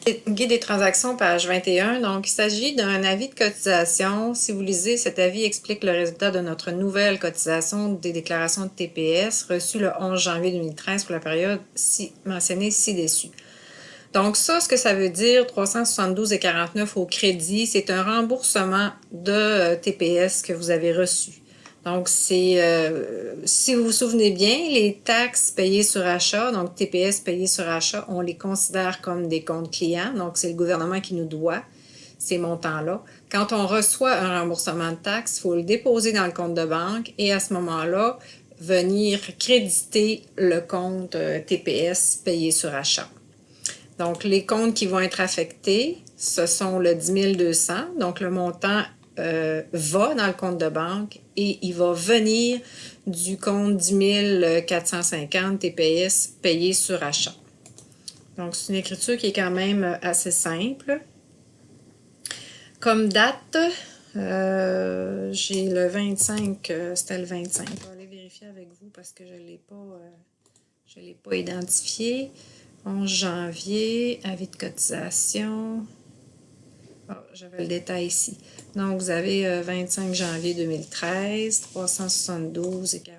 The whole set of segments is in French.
Guide des transactions, page 21. Donc, il s'agit d'un avis de cotisation. Si vous lisez, cet avis explique le résultat de notre nouvelle cotisation des déclarations de TPS reçues le 11 janvier 2013 pour la période mentionnée ci-dessus. Donc, ça, ce que ça veut dire, 372,49 au crédit, c'est un remboursement de TPS que vous avez reçu. Donc, si vous vous souvenez bien, les taxes payées sur achat, donc TPS payées sur achat, on les considère comme des comptes clients. Donc, c'est le gouvernement qui nous doit ces montants-là. Quand on reçoit un remboursement de taxes, il faut le déposer dans le compte de banque et à ce moment-là, venir créditer le compte TPS payé sur achat. Donc, les comptes qui vont être affectés, ce sont le 10 200. Donc, le montant va dans le compte de banque et il va venir du compte 10 450 TPS payé sur achat. Donc, c'est une écriture qui est quand même assez simple. Comme date, j'ai le 25, c'était le 25. Je vais aller vérifier avec vous parce que je ne l'ai pas identifié. 11 janvier, avis de cotisation. Oh, j'avais le détail ici. Donc, vous avez 25 janvier 2013, 372,49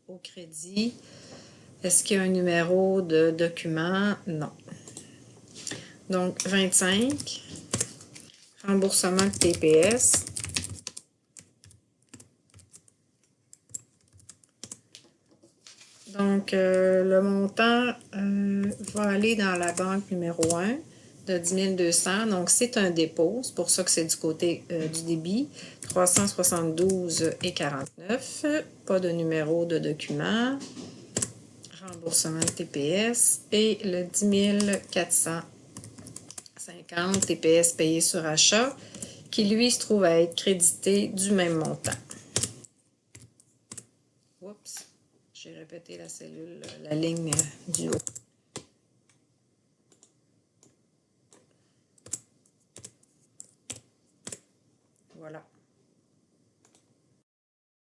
au crédit. Est-ce qu'il y a un numéro de document? Non. Donc, 25, remboursement de TPS. Donc, le montant va aller dans la banque numéro 1 de 10 200. Donc, c'est un dépôt. C'est pour ça que c'est du côté du débit. 372,49. Pas de numéro de document. Remboursement de TPS. Et le 10 450 TPS payé sur achat, qui lui se trouve à être crédité du même montant. Oups, j'ai répété la cellule, la ligne du haut. Voilà.